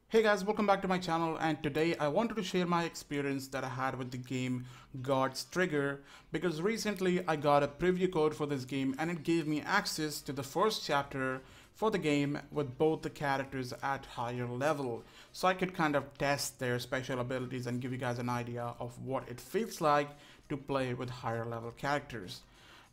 Hey guys, welcome back to my channel, and today I wanted to share my experience that I had with the game God's Trigger, because recently I got a preview code for this game and it gave me access to the first chapter for the game with both the characters at higher level, so I could kind of test their special abilities and give you guys an idea of what it feels like to play with higher level characters.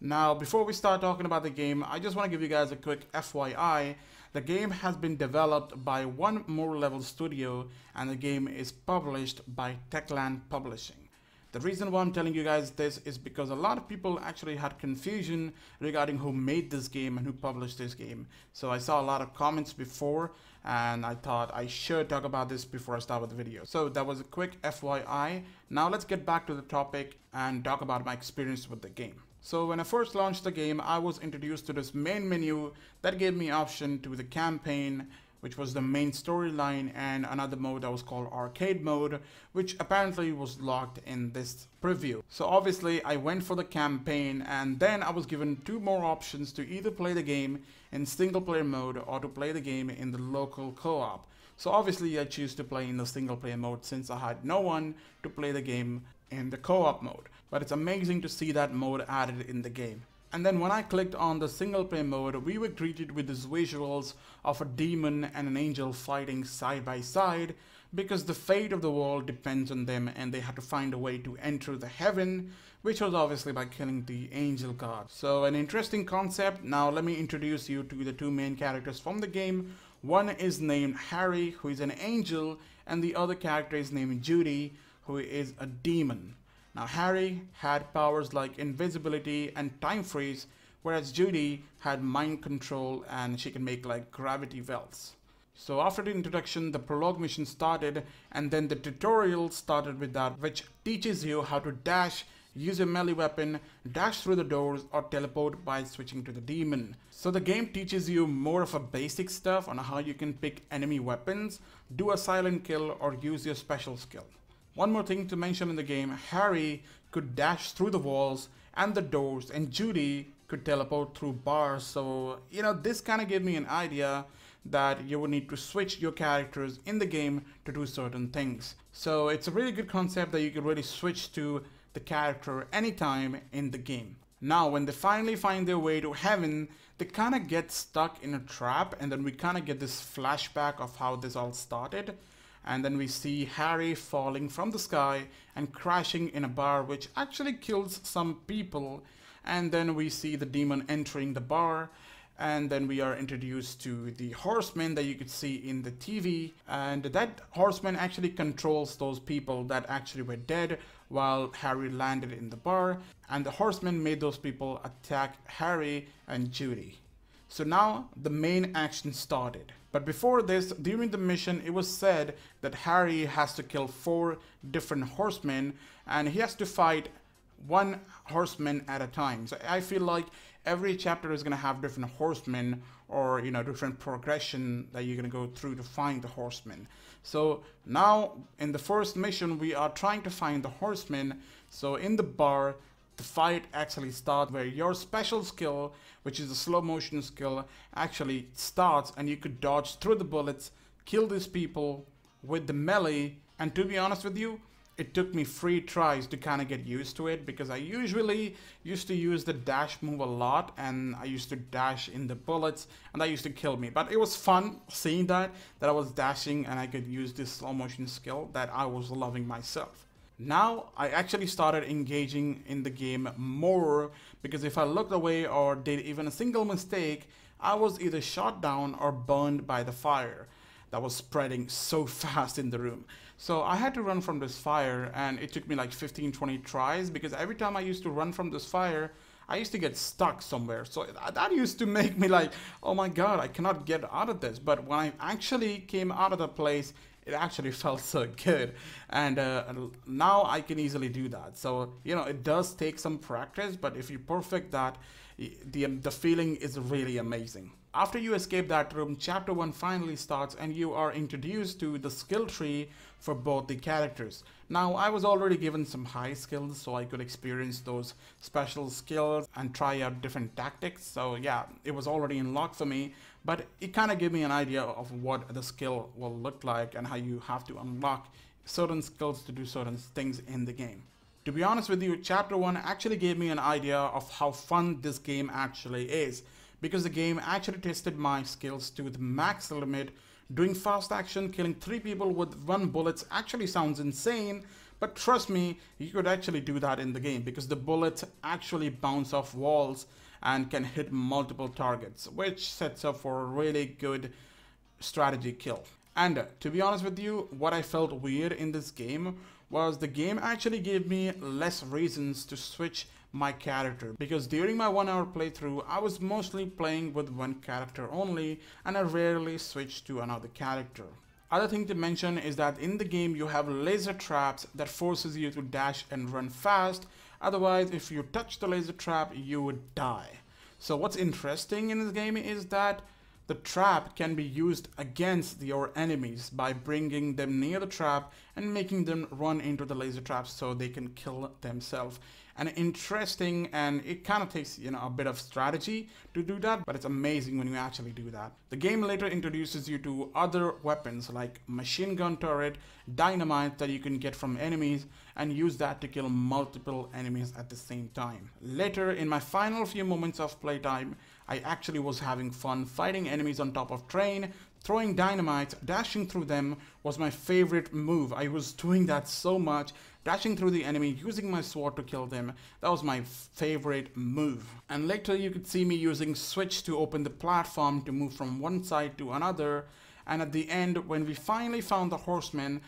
Now, before we start talking about the game, I just want to give you guys a quick FYI. The game has been developed by One More Level Studio and the game is published by Techland Publishing. The reason why I'm telling you guys this is because a lot of people actually had confusion regarding who made this game and who published this game. So I saw a lot of comments before and I thought I should talk about this before I start with the video. So that was a quick FYI. Now let's get back to the topic and talk about my experience with the game. So when I first launched the game, I was introduced to this main menu that gave me option to the campaign, which was the main storyline, and another mode that was called arcade mode, which apparently was locked in this preview. So obviously I went for the campaign, and then I was given two more options to either play the game in single player mode or to play the game in the local co-op. So obviously I choose to play in the single player mode since I had no one to play the game in the co-op mode. But it's amazing to see that mode added in the game. And then when I clicked on the single player mode, we were greeted with these visuals of a demon and an angel fighting side by side, because the fate of the world depends on them and they had to find a way to enter the heaven, which was obviously by killing the angel god. So an interesting concept. Now let me introduce you to the two main characters from the game. One is named Harry, who is an angel, and the other character is named Judy, who is a demon. Now Harry had powers like invisibility and time freeze, whereas Judy had mind control and she can make like gravity wells. So after the introduction, the prologue mission started, and then the tutorial started with that, which teaches you how to dash, use a melee weapon, dash through the doors, or teleport by switching to the demon. So the game teaches you more of a basic stuff on how you can pick enemy weapons, do a silent kill, or use your special skill. One more thing to mention in the game, Harry could dash through the walls and the doors, and Judy could teleport through bars. So, this kind of gave me an idea that you would need to switch your characters in the game to do certain things. So it's a really good concept that you can really switch to the character anytime in the game. Now, when they finally find their way to heaven, they kind of get stuck in a trap, and then we kind of get this flashback of how this all started. And then we see Harry falling from the sky and crashing in a bar, which actually kills some people. And then we see the demon entering the bar, and then we are introduced to the horseman that you could see in the TV, and that horseman actually controls those people that actually were dead while Harry landed in the bar, and the horseman made those people attack Harry and Judy. So now the main action started. But before this, during the mission, it was said that Harry has to kill 4 different horsemen and he has to fight one horseman at a time. So I feel like every chapter is going to have different horsemen, or different progression that you're going to go through to find the horsemen. So now in the first mission, we are trying to find the horsemen. So in the bar, the fight actually starts where your special skill, which is a slow motion skill, actually starts, and you could dodge through the bullets, kill these people with the melee. And to be honest with you, it took me 3 tries to kind of get used to it, because I usually used to use the dash move a lot, and I used to dash in the bullets, and that used to kill me. But it was fun seeing that I was dashing and I could use this slow motion skill that I was loving myself. Now I actually started engaging in the game more, because if I looked away or did even a single mistake, I was either shot down or burned by the fire that was spreading so fast in the room. So I had to run from this fire, and it took me like 15-20 tries, because every time I used to run from this fire, I used to get stuck somewhere. So that used to make me like, oh my god, I cannot get out of this. But when I actually came out of the place, it actually felt so good, and now I can easily do that. So it does take some practice, but if you perfect that, the feeling is really amazing. After you escape that room, chapter 1 finally starts and you are introduced to the skill tree for both the characters. Now, I was already given some high skills so I could experience those special skills and try out different tactics. So yeah, it was already unlocked for me, but it kind of gave me an idea of what the skill will look like and how you have to unlock certain skills to do certain things in the game. To be honest with you, chapter 1 actually gave me an idea of how fun this game actually is, because the game actually tested my skills to the max limit. Doing fast action, killing 3 people with 1 bullet actually sounds insane, but trust me, you could actually do that in the game because the bullets actually bounce off walls and can hit multiple targets, which sets up for a really good strategy kill. And to be honest with you, what I felt weird in this game was the game actually gave me less reasons to switch my character, because during my 1 hour playthrough I was mostly playing with one character only and I rarely switched to another character. Other thing to mention is that in the game you have laser traps that forces you to dash and run fast, otherwise if you touch the laser trap you would die. So what's interesting in this game is that the trap can be used against your enemies by bringing them near the trap and making them run into the laser traps so they can kill themselves. And interesting, and it kind of takes a bit of strategy to do that, but it's amazing when you actually do that. The game later introduces you to other weapons like machine gun turret, dynamite that you can get from enemies and use that to kill multiple enemies at the same time. Later, in my final few moments of playtime, I actually was having fun fighting enemies on top of train. Throwing dynamite, dashing through them was my favorite move. I was doing that so much, dashing through the enemy, using my sword to kill them. That was my favorite move. And later you could see me using switch to open the platform to move from one side to another. And at the end, when we finally found the horseman,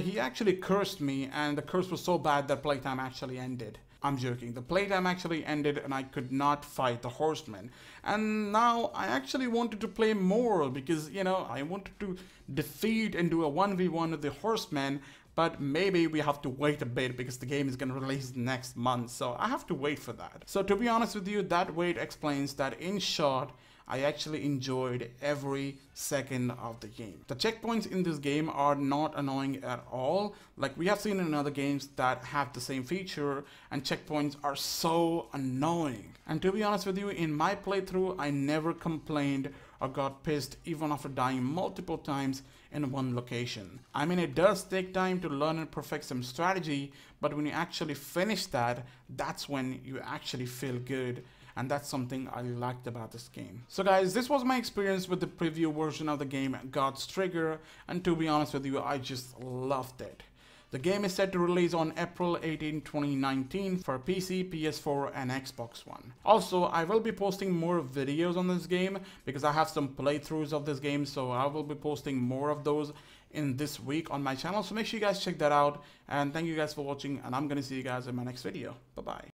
he actually cursed me, and the curse was so bad that playtime actually ended. I'm joking. The playtime actually ended and I could not fight the horseman. And now I actually wanted to play more because, I wanted to defeat and do a 1v1 with the horseman, but maybe we have to wait a bit because the game is going to release next month. So I have to wait for that. So to be honest with you, that wait explains that in short, I actually enjoyed every second of the game. The checkpoints in this game are not annoying at all. Like we have seen in other games that have the same feature, and checkpoints are so annoying. And to be honest with you, in my playthrough, I never complained or got pissed even after dying multiple times in one location. I mean, it does take time to learn and perfect some strategy, but when you actually finish that, that's when you actually feel good. And that's something I liked about this game. So guys, this was my experience with the preview version of the game God's Trigger, and to be honest with you, I just loved it. The game is set to release on April 18, 2019 for PC, PS4 and Xbox One. Also, I will be posting more videos on this game because I have some playthroughs of this game, so I will be posting more of those in this week on my channel. So make sure you guys check that out, and thank you guys for watching, and I'm gonna see you guys in my next video. Bye bye.